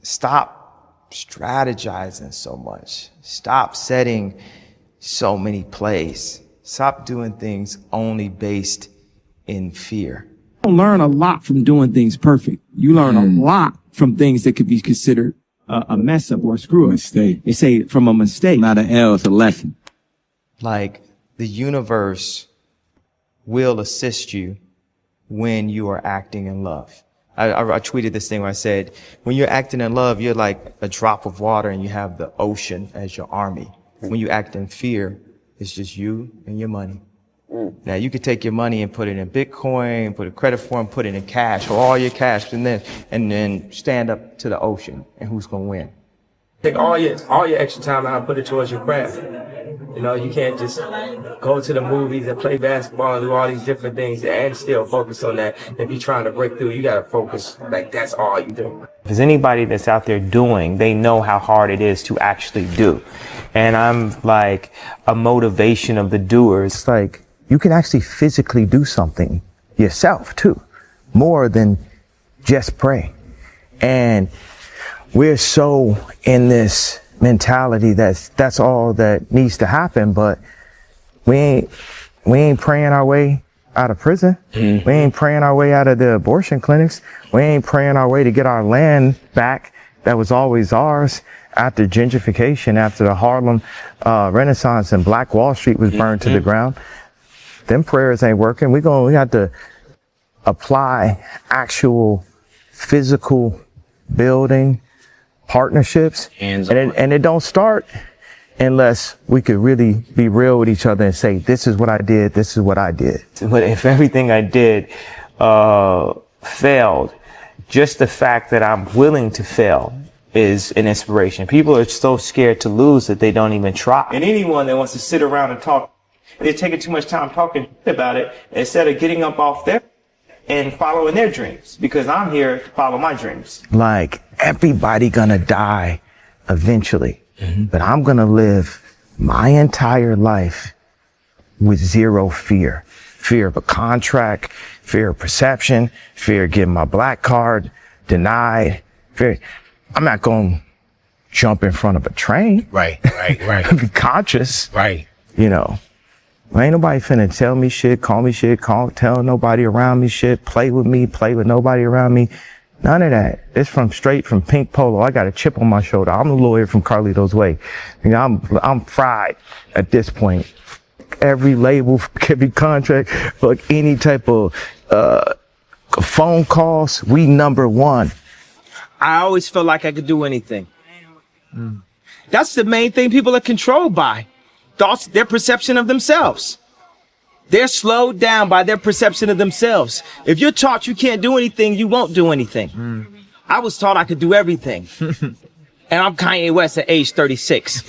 stop strategizing so much. Stop setting so many plays. Stop doing things only based in fear. You learn a lot from doing things perfect. You learn a lot from things that could be considered a mess up or a screw up. Mistake. They say from a mistake. Not an L, it's a lesson. Like, the universe will assist you when you are acting in love. I tweeted this thing where I said, when you're acting in love, you're like a drop of water and you have the ocean as your army. When you act in fear, it's just you and your money. Now, you could take your money and put it in Bitcoin, put a credit form, put it in cash, or all your cash, and then stand up to the ocean, and who's gonna win? Take all your extra time out and put it towards your craft. You know, you can't just go to the movies and play basketball and do all these different things and still focus on that. If you're trying to break through, you gotta focus, like, that's all you do. If there's anybody that's out there doing, they know how hard it is to actually do. And I'm like a motivation of the doers. It's like, you can actually physically do something yourself too, more than just pray. And we're so in this mentality that's all that needs to happen, but we ain't praying our way out of prison. We ain't praying our way out of the abortion clinics. We ain't praying our way to get our land back that was always ours after gentrification, after the Harlem Renaissance and Black Wall Street was burned to the ground. Them prayers ain't working. We have to apply actual physical building partnerships, and it don't start unless we could really be real with each other and say, this is what I did, this is what I did. But if everything I did failed, just the fact that I'm willing to fail is an inspiration. People are so scared to lose that they don't even try. And anyone that wants to sit around and talk, they're taking too much time talking about it instead of getting up off there and following their dreams, because I'm here to follow my dreams. Like, everybody gonna die eventually, but I'm gonna live my entire life with zero fear. Fear of a contract, fear of perception, fear of getting my black card denied. Fear. I'm not gonna jump in front of a train. Right. Be conscious. Right. You know. Ain't nobody finna tell me shit, call me shit, tell nobody around me shit, play with nobody around me. None of that. It's straight from Pink Polo. I got a chip on my shoulder. I'm the lawyer from Carlito's Way. You know, I'm fried at this point. Every label, every contract, like any type of phone calls, we number one. I always felt like I could do anything. That's the main thing people are controlled by. Thoughts, their perception of themselves. They're slowed down by their perception of themselves. If you're taught you can't do anything, you won't do anything. I was taught I could do everything. And I'm Kanye West at age 36.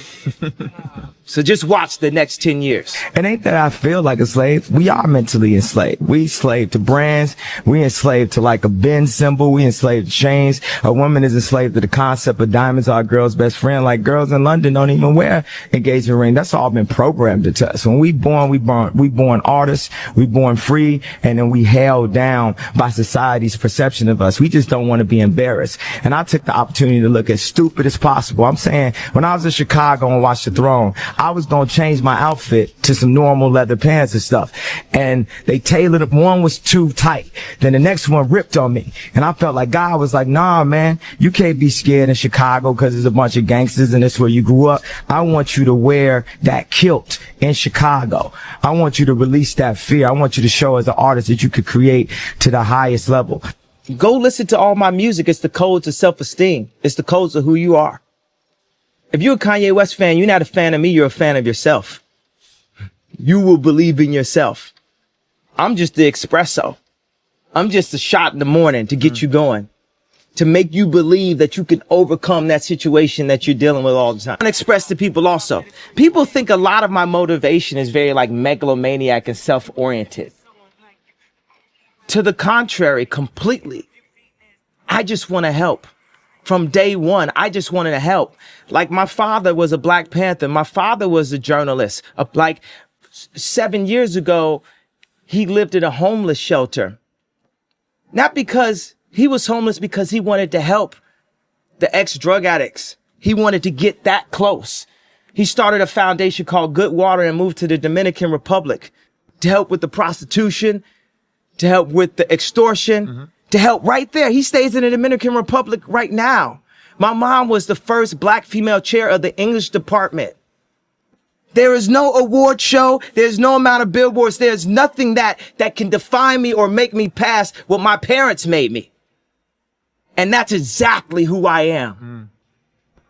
So just watch the next 10 years. It ain't that I feel like a slave. We are mentally enslaved. We enslaved to brands. We enslaved to like a Benz symbol. We enslaved to chains. A woman is enslaved to the concept of diamonds are a girl's best friend. Like girls in London don't even wear engagement ring. That's all been programmed into us. When we born artists. We born free, and then we held down by society's perception of us. We just don't want to be embarrassed. And I took the opportunity to look as stupid as possible. I'm saying, when I was in Chicago and watched The Throne, I was going to change my outfit to some normal leather pants and stuff. And they tailored it. One was too tight. Then the next one ripped on me. And I felt like God was like, nah, man, you can't be scared in Chicago because there's a bunch of gangsters and that's where you grew up. I want you to wear that kilt in Chicago. I want you to release that fear. I want you to show as an artist that you could create to the highest level. Go listen to all my music. It's the codes of self-esteem. It's the codes of who you are. If you're a Kanye West fan, you're not a fan of me, you're a fan of yourself. You will believe in yourself. I'm just the espresso. I'm just a shot in the morning to get you going, to make you believe that you can overcome that situation that you're dealing with all the time. And express to people also. People think a lot of my motivation is very like megalomaniac and self-oriented. To the contrary, completely. I just want to help. From day one, I just wanted to help. Like my father was a Black Panther. My father was a journalist. Like 7 years ago, he lived in a homeless shelter. Not because he was homeless, because he wanted to help the ex-drug addicts. He wanted to get that close. He started a foundation called Good Water and moved to the Dominican Republic to help with the prostitution, to help with the extortion, to help right there. He stays in the Dominican Republic right now. My mom was the first black female chair of the English department. There is no award show. There's no amount of billboards. There's nothing that can define me or make me pass what my parents made me. And that's exactly who I am.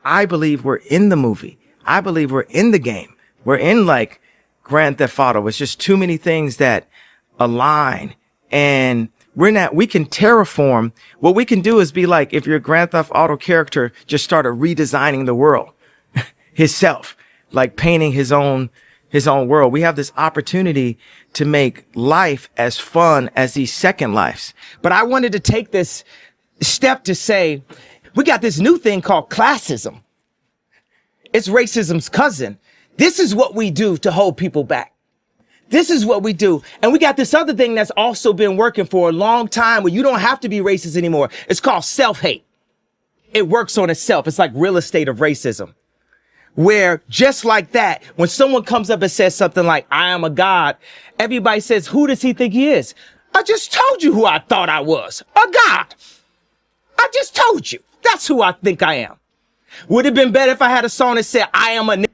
I believe we're in the movie. I believe we're in the game. We're in like Grand Theft Auto. It's just too many things that align, and we can terraform. What we can do is be like, if you're a Grand Theft Auto character, just started redesigning the world himself, like painting his own world. We have this opportunity to make life as fun as these second lives. But I wanted to take this step to say, we got this new thing called classism. It's racism's cousin. This is what we do to hold people back. This is what we do. And we got this other thing that's also been working for a long time where you don't have to be racist anymore. It's called self-hate. It works on itself. It's like real estate of racism, where just like that, when someone comes up and says something like, I am a God, everybody says, who does he think he is? I just told you who I thought I was. A God. I just told you. That's who I think I am. Would it have been better if I had a song that said, I am a,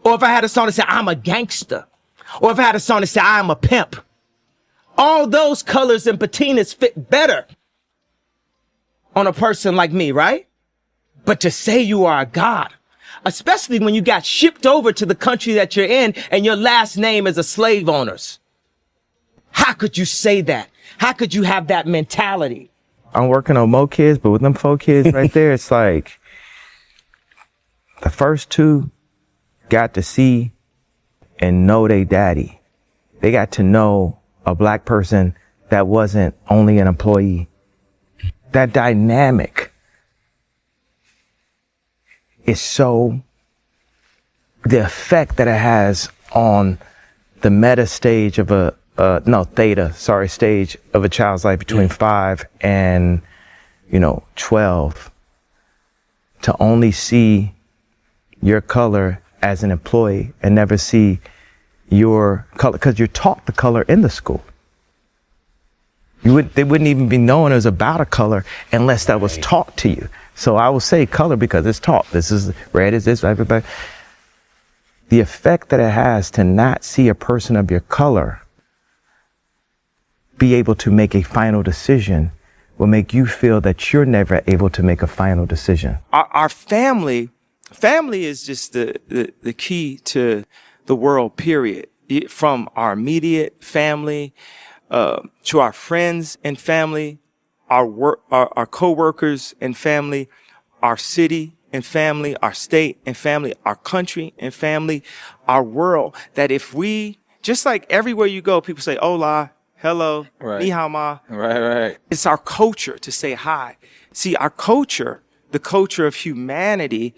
or if I had a song that said, I'm a gangster, or if I had a song that said, I am a pimp? All those colors and patinas fit better on a person like me, right? But to say you are a God, especially when you got shipped over to the country that you're in and your last name is a slave owner's. How could you say that? How could you have that mentality? I'm working on more kids, but with them 4 kids right there, it's like the first 2 got to see and know they daddy. They got to know a black person that wasn't only an employee. That dynamic is so, the effect that it has on the meta stage of stage of a child's life between 5 and, 12, to only see your color as an employee and never see your color, because you're taught the color in the school. They wouldn't even be knowing it was about a color unless that was taught to you. So I will say color because it's taught. This is red, is this, everybody. The effect that it has to not see a person of your color be able to make a final decision will make you feel that you're never able to make a final decision. Our family is just the key to the world, period. From our immediate family, to our friends and family, our co-workers and family, our city and family, our state and family, our country and family, our world. That if we, just like everywhere you go, people say, hola, hello, right. Ni hao ma. Right. It's our culture to say hi. See, our culture, the culture of humanity,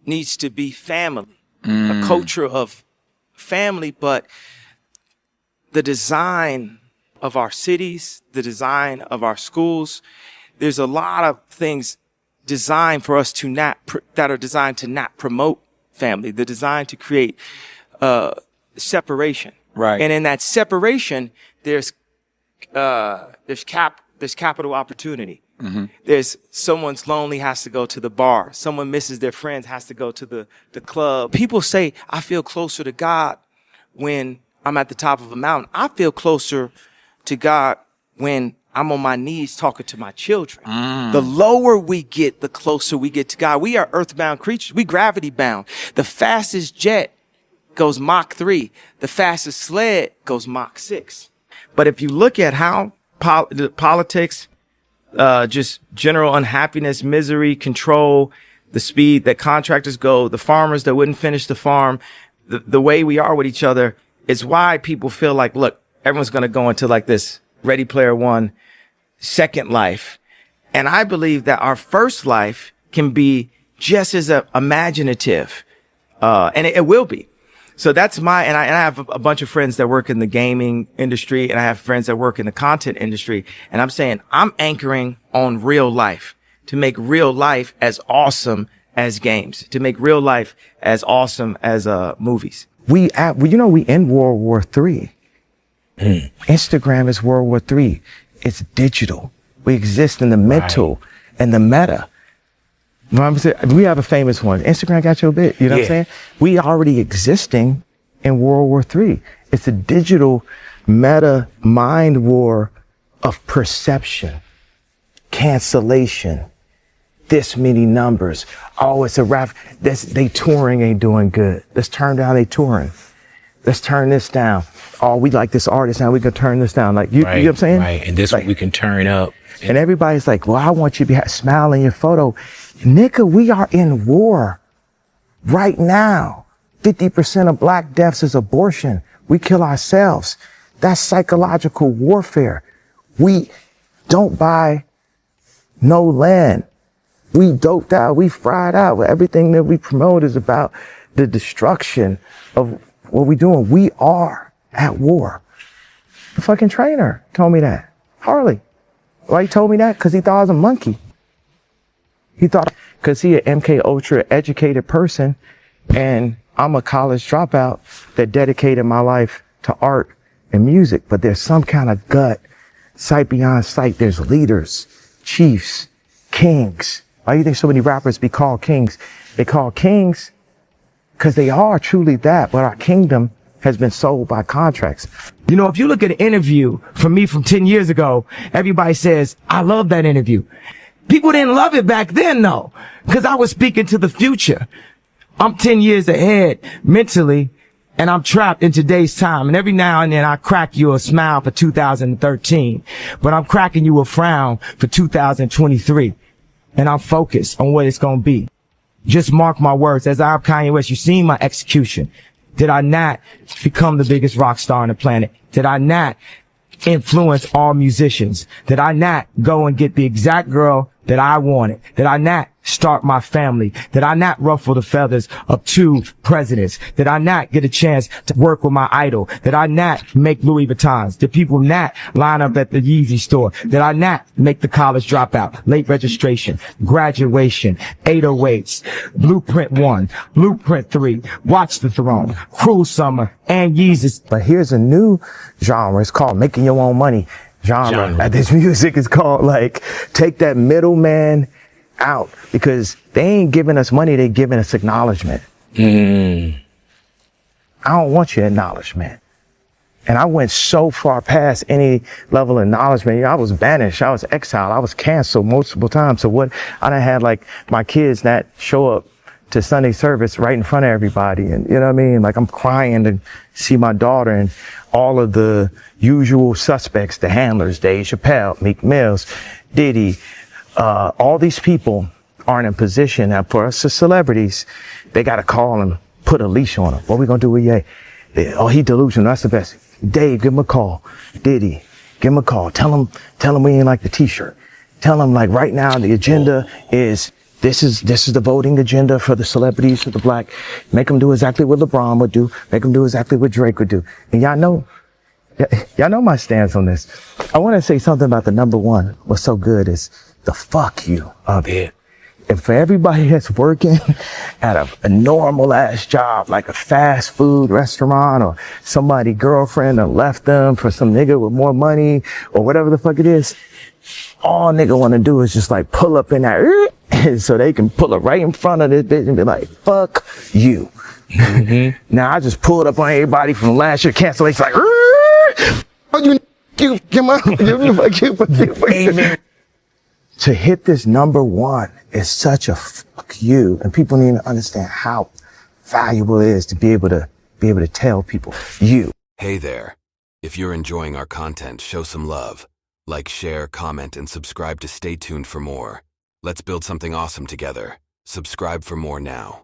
needs to be family, a culture of family, but the design of our cities, the design of our schools, there's a lot of things designed for us to that are designed to not promote family. They're designed to create separation. Right. And in that separation, there's capital opportunity. Mm-hmm. There's someone's lonely, has to go to the bar. Someone misses their friends, has to go to the club. People say, I feel closer to God when I'm at the top of a mountain. I feel closer to God when I'm on my knees talking to my children. The lower we get, the closer we get to God. We are earthbound creatures. We gravity bound. The fastest jet goes Mach 3. The fastest sled goes Mach 6. But if you look at how politics, just general unhappiness, misery, control, the speed that contractors go, the farmers that wouldn't finish the farm, the way we are with each other is why people feel like, look, everyone's going to go into like this Ready Player One second life. And I believe that our first life can be just as imaginative. And it will be. So that's and I have a bunch of friends that work in the gaming industry, and I have friends that work in the content industry. And I'm saying I'm anchoring on real life. to make real life as awesome as games, to make real life as awesome as movies. We in World War III. Instagram is World War III. It's digital. We exist in the mental and the meta. We have a famous one. Instagram got your bit. You know what I'm saying? We already existing in World War III. It's a digital meta mind war of perception, cancellation, this many numbers. Oh, it's a rap. They touring ain't doing good. Let's turn down they touring. Let's turn this down. Oh, we like this artist now. We can turn this down. Like, you know what I'm saying? Right. And this one we can turn up. And everybody's like, well, I want you to be smiling in your photo. Nigga, we are in war right now. 50% of black deaths is abortion. We kill ourselves. That's psychological warfare. We don't buy no land. We doped out. We fried out. Everything that we promote is about the destruction of what we doing. We are at war. The fucking trainer told me that. Harley. Why he told me that? Because he thought I was a monkey. He thought, because he an MK Ultra educated person and I'm a college dropout that dedicated my life to art and music. But there's some kind of gut, sight beyond sight. There's leaders, chiefs, kings. Why do you think so many rappers be called kings? They call kings because they are truly that, but our kingdom has been sold by contracts. You know, if you look at an interview from me from 10 years ago, everybody says, I love that interview. People didn't love it back then, though, because I was speaking to the future. I'm 10 years ahead mentally, and I'm trapped in today's time. And every now and then I crack you a smile for 2013, but I'm cracking you a frown for 2023. And I'm focused on what it's going to be. Just mark my words. As I'm Kanye West, you've seen my execution. Did I not become the biggest rock star on the planet? Did I not influence all musicians? Did I not go and get the exact girl that I wanted? Did I not start my family? Did I not ruffle the feathers of 2 presidents? Did I not get a chance to work with my idol? Did I not make Louis Vuittons? Did people not line up at the Yeezy store? Did I not make the college dropout, late registration, graduation, 808s, Blueprint 1, Blueprint 3, Watch the Throne, Cruel Summer, and Yeezus? But here's a new genre. It's called making your own money genre. This music is called, like, take that middleman out, because they ain't giving us money, they giving us acknowledgement. I don't want your acknowledgement. And I went so far past any level of acknowledgement. You know, I was banished, I was exiled, I was canceled multiple times. So what, I done had like my kids that show up to Sunday service right in front of everybody. And you know what I mean? Like I'm crying to see my daughter, and all of the usual suspects, the handlers, Dave Chappelle, Meek Mills, Diddy, all these people aren't in position. Now, for us as celebrities, they got to call and put a leash on them. What we going to do with Ye? Oh, he delusional. That's the best. Dave, give him a call. Diddy, give him a call. Tell him we ain't like the t-shirt. Tell him, like, right now the agenda is, this is the voting agenda for the celebrities, for the black. Make them do exactly what LeBron would do. Make them do exactly what Drake would do. And y'all know my stance on this. I want to say something about the number one. What's so good is the fuck you of it. And for everybody that's working at a normal ass job, like a fast food restaurant, or somebody girlfriend that left them for some nigga with more money, or whatever the fuck it is, all nigga want to do is just like pull up in that, so they can pull up right in front of this bitch and be like, fuck you. Now I just pulled up on everybody from last year cancellation, like, Amen. To hit this number one is such a fuck you, and people need to understand how valuable it is to be able to tell people you. Hey there. If you're enjoying our content, show some love. Like, share, comment, and subscribe to stay tuned for more. Let's build something awesome together. Subscribe for more now.